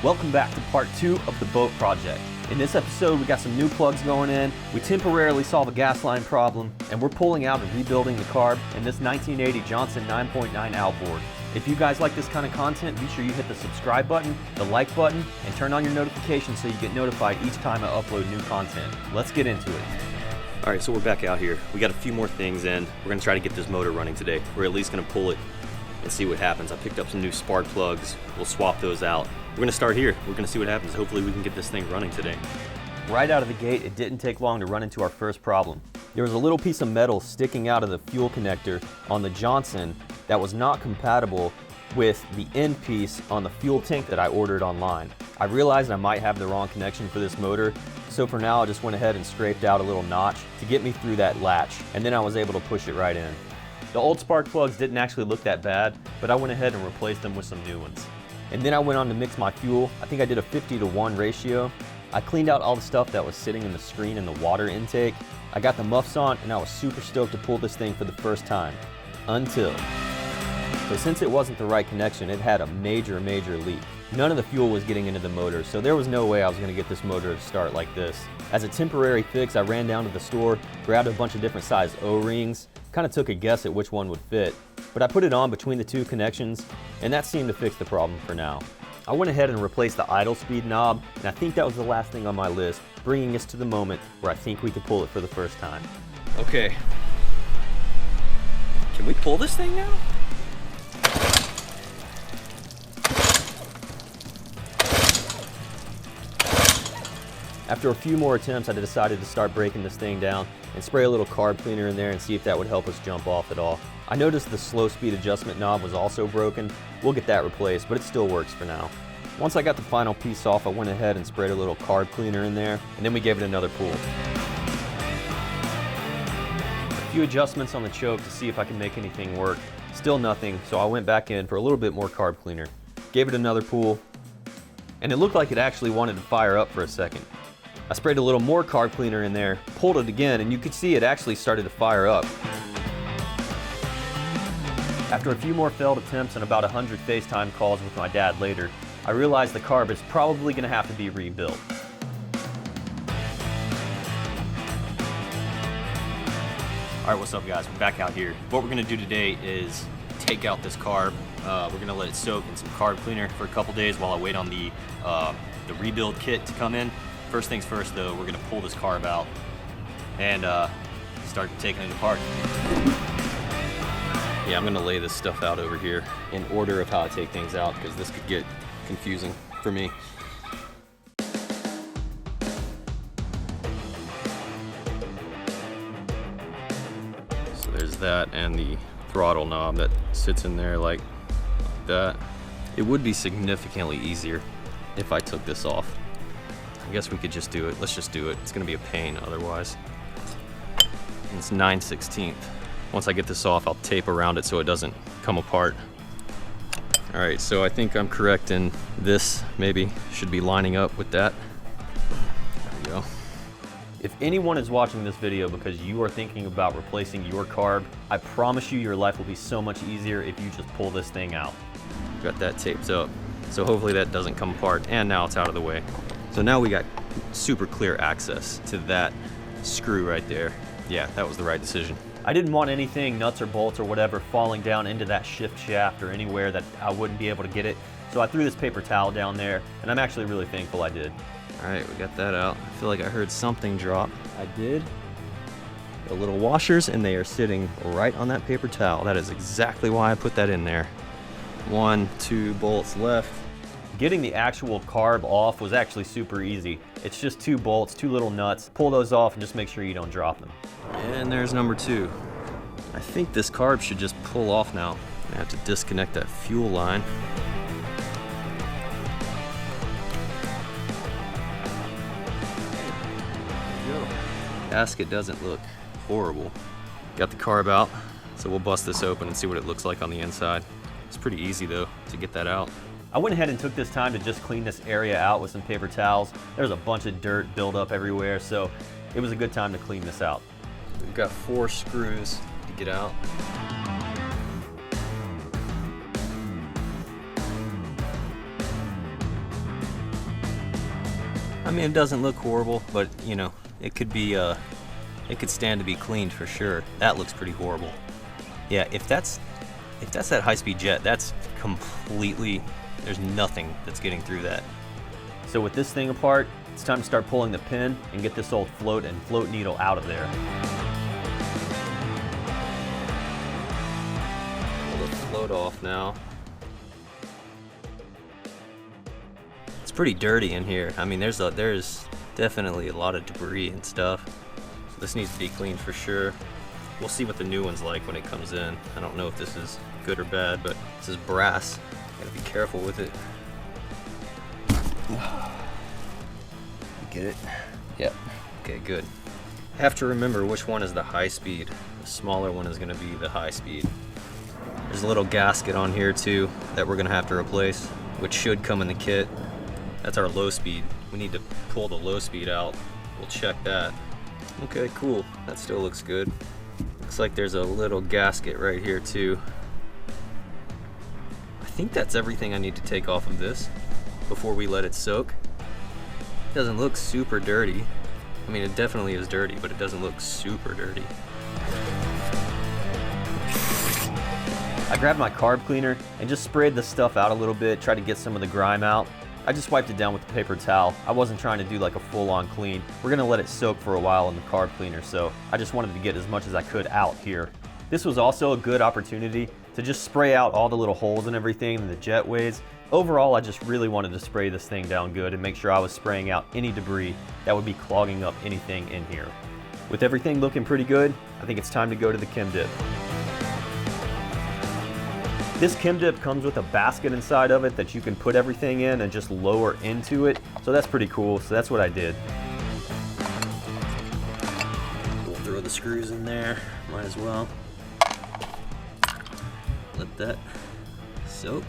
Welcome back to part 2 of the boat project. In this episode, we got some new plugs going in, we temporarily solve a gas line problem, and we're pulling out and rebuilding the carb in this 1980 Johnson 9.9 Outboard. If you guys like this kind of content, be sure you hit the subscribe button, the like button, and turn on your notifications so you get notified each time I upload new content. Let's get into it. All right, so we're back out here. We got a few more things in. We're gonna try to get this motor running today. We're at least gonna pull it and see what happens. I picked up some new spark plugs. We'll swap those out. We're gonna start here. We're gonna see what happens. Hopefully we can get this thing running today. Right out of the gate, it didn't take long to run into our first problem. There was a little piece of metal sticking out of the fuel connector on the Johnson that was not compatible with the end piece on the fuel tank that I ordered online. I realized I might have the wrong connection for this motor, so for now I just went ahead and scraped out a little notch to get me through that latch, and then I was able to push it right in. The old spark plugs didn't actually look that bad, but I went ahead and replaced them with some new ones. And then I went on to mix my fuel. I think I did a 50-to-1 ratio. I cleaned out all the stuff that was sitting in the screen and the water intake. I got the muffs on and I was super stoked to pull this thing for the first time. Until. So since it wasn't the right connection, it had a major leak. None of the fuel was getting into the motor, so there was no way I was gonna get this motor to start like this. As a temporary fix, I ran down to the store, grabbed a bunch of different size O-rings, kind of took a guess at which one would fit, but I put it on between the two connections, and that seemed to fix the problem for now. I went ahead and replaced the idle speed knob, and I think that was the last thing on my list, bringing us to the moment where I think we could pull it for the first time. Okay. Can we pull this thing now? After a few more attempts, I decided to start breaking this thing down and spray a little carb cleaner in there and see if that would help us jump off at all. I noticed the slow speed adjustment knob was also broken. We'll get that replaced, but it still works for now. Once I got the final piece off, I went ahead and sprayed a little carb cleaner in there, and then we gave it another pull. A few adjustments on the choke to see if I can make anything work. Still nothing, so I went back in for a little bit more carb cleaner. Gave it another pull, and it looked like it actually wanted to fire up for a second. I sprayed a little more carb cleaner in there, pulled it again, and you could see it actually started to fire up. After a few more failed attempts and about 100 FaceTime calls with my dad later, I realized the carb is probably going to have to be rebuilt. Alright, what's up guys? We're back out here. What we're going to do today is take out this carb. We're going to let it soak in some carb cleaner for a couple days while I wait on the rebuild kit to come in. First things first though, we're gonna pull this carb out and start taking it apart. Yeah, I'm gonna lay this stuff out over here in order of how I take things out because this could get confusing for me. So there's that and the throttle knob that sits in there like that. It would be significantly easier if I took this off. I guess we could just do it. Let's just do it. It's gonna be a pain otherwise. And it's 9/16. Once I get this off, I'll tape around it so it doesn't come apart. All right, so I think I'm correct in this maybe should be lining up with that. There we go. If anyone is watching this video because you are thinking about replacing your carb, I promise you your life will be so much easier if you just pull this thing out. Got that taped up. So hopefully that doesn't come apart, and now it's out of the way. So now we got super clear access to that screw right there. Yeah, that was the right decision. I didn't want anything, nuts or bolts or whatever, falling down into that shift shaft or anywhere that I wouldn't be able to get it. So I threw this paper towel down there, and I'm actually really thankful I did. All right, we got that out. I feel like I heard something drop. I did. The little washers, and they are sitting right on that paper towel. That is exactly why I put that in there. 1, 2 bolts left. Getting the actual carb off was actually super easy. It's just 2 bolts, 2 little nuts. Pull those off and just make sure you don't drop them. And there's number 2. I think this carb should just pull off now. I have to disconnect that fuel line. There we go. Gasket doesn't look horrible. Got the carb out, so we'll bust this open and see what it looks like on the inside. It's pretty easy though to get that out. I went ahead and took this time to just clean this area out with some paper towels. There's a bunch of dirt built up everywhere, so it was a good time to clean this out. We've got 4 screws to get out. I mean, it doesn't look horrible, but you know, it could be it could stand to be cleaned for sure. That looks pretty horrible. Yeah, if that's that high-speed jet, that's completely, there's nothing that's getting through that. So with this thing apart, it's time to start pulling the pin and get this old float and float needle out of there. Pull the float off now. It's pretty dirty in here. I mean, there's definitely a lot of debris and stuff. So this needs to be cleaned for sure. We'll see what the new one's like when it comes in. I don't know if this is good or bad, but this is brass. Gotta be careful with it. Get it? Yep. Okay, good. Have to remember which one is the high speed. The smaller one is gonna be the high speed. There's a little gasket on here too that we're gonna have to replace, which should come in the kit. That's our low speed. We need to pull the low speed out. We'll check that. Okay, cool. That still looks good. Looks like there's a little gasket right here too. I think that's everything I need to take off of this before we let it soak. It doesn't look super dirty. I mean, it definitely is dirty, but it doesn't look super dirty. I grabbed my carb cleaner and just sprayed the stuff out a little bit, tried to get some of the grime out. I just wiped it down with a paper towel. I wasn't trying to do like a full-on clean. We're gonna let it soak for a while in the carb cleaner, so I just wanted to get as much as I could out here. This was also a good opportunity to just spray out all the little holes and everything in the jetways. Overall, I just really wanted to spray this thing down good and make sure I was spraying out any debris that would be clogging up anything in here. With everything looking pretty good, I think it's time to go to the chem dip. This chem dip comes with a basket inside of it that you can put everything in and just lower into it. So that's pretty cool, so that's what I did. We'll throw the screws in there, might as well. Let that soak.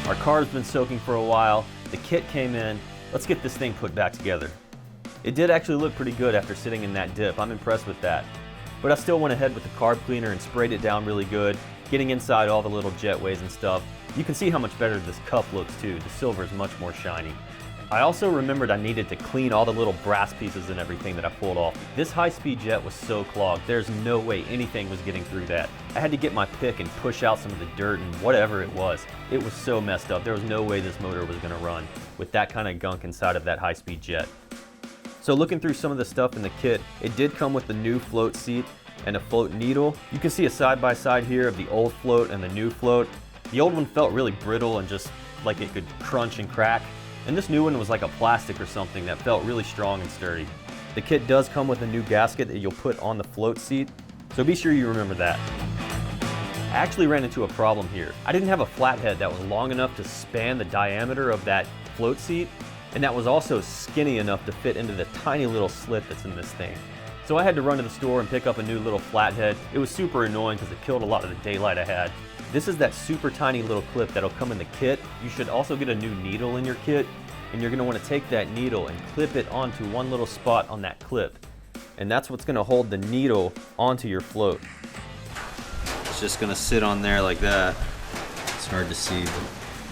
Our car's been soaking for a while. The kit came in. Let's get this thing put back together. It did actually look pretty good after sitting in that dip. I'm impressed with that. But I still went ahead with the carb cleaner and sprayed it down really good, getting inside all the little jetways and stuff. You can see how much better this cup looks too. The silver is much more shiny. I also remembered I needed to clean all the little brass pieces and everything that I pulled off. This high-speed jet was so clogged, there's no way anything was getting through that. I had to get my pick and push out some of the dirt and whatever it was. It was so messed up. There was no way this motor was gonna run with that kind of gunk inside of that high-speed jet. So looking through some of the stuff in the kit, it did come with the new float seat and a float needle. You can see a side-by-side here of the old float and the new float. The old one felt really brittle and just like it could crunch and crack. And this new one was like a plastic or something that felt really strong and sturdy. The kit does come with a new gasket that you'll put on the float seat, so be sure you remember that. I actually ran into a problem here. I didn't have a flathead that was long enough to span the diameter of that float seat, and that was also skinny enough to fit into the tiny little slit that's in this thing. So I had to run to the store and pick up a new little flathead. It was super annoying because it killed a lot of the daylight I had. This is that super tiny little clip that'll come in the kit. You should also get a new needle in your kit, and you're gonna wanna take that needle and clip it onto one little spot on that clip. And that's what's gonna hold the needle onto your float. It's just gonna sit on there like that. It's hard to see, but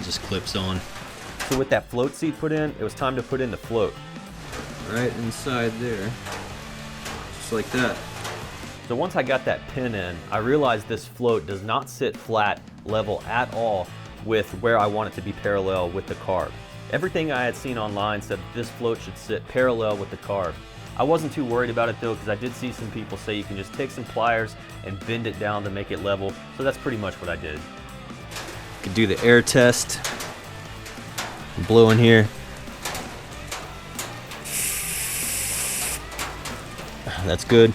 it just clips on. So with that float seat put in, it was time to put in the float. Right inside there, just like that. So once I got that pin in, I realized this float does not sit flat level at all with where I want it to be parallel with the carb. Everything I had seen online said that this float should sit parallel with the carb. I wasn't too worried about it though, because I did see some people say you can just take some pliers and bend it down to make it level. So that's pretty much what I did. Could do the air test. Blow in here. That's good.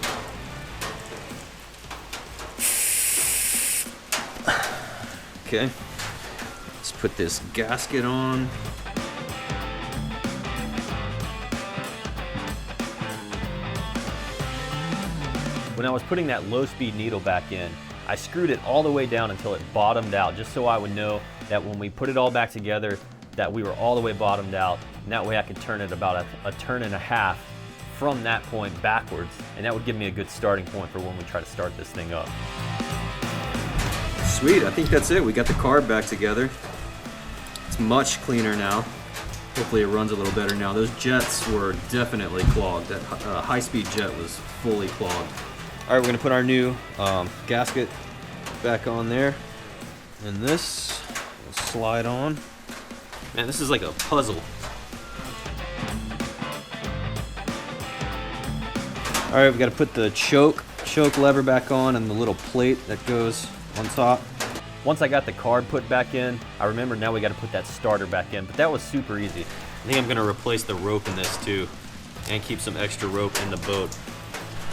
Okay, let's put this gasket on. When I was putting that low-speed needle back in, I screwed it all the way down until it bottomed out, just so I would know that when we put it all back together, that we were all the way bottomed out, and that way I could turn it about a turn and a half from that point backwards, and that would give me a good starting point for when we try to start this thing up. Sweet, I think that's it. We got the carb back together. much cleaner now. Hopefully it runs a little better now. Those jets were definitely clogged. That high-speed jet was fully clogged. All right, we're gonna put our new gasket back on there. And this will slide on. Man, this is like a puzzle. All right, we gotta put the choke lever back on and the little plate that goes on top. Once I got the carb put back in, I remember now we got to put that starter back in, but that was super easy. I think I'm gonna replace the rope in this too and keep some extra rope in the boat.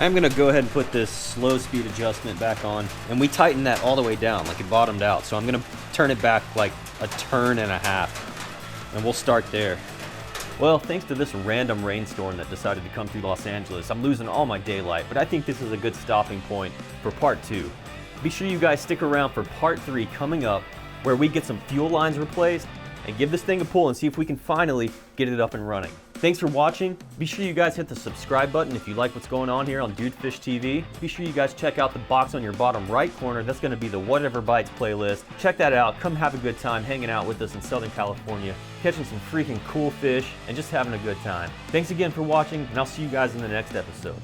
I'm gonna go ahead and put this slow speed adjustment back on, and we tightened that all the way down, like it bottomed out. So I'm gonna turn it back like a turn and a half, and we'll start there. Well, thanks to this random rainstorm that decided to come through Los Angeles, I'm losing all my daylight, but I think this is a good stopping point for part 2. Be sure you guys stick around for part 3 coming up, where we get some fuel lines replaced and give this thing a pull and see if we can finally get it up and running. Thanks for watching. Be sure you guys hit the subscribe button if you like what's going on here on Dudefish TV. Be sure you guys check out the box on your bottom right corner. That's going to be the Whatever Bites playlist. Check that out. Come have a good time hanging out with us in Southern California, catching some freaking cool fish and just having a good time. Thanks again for watching, and I'll see you guys in the next episode.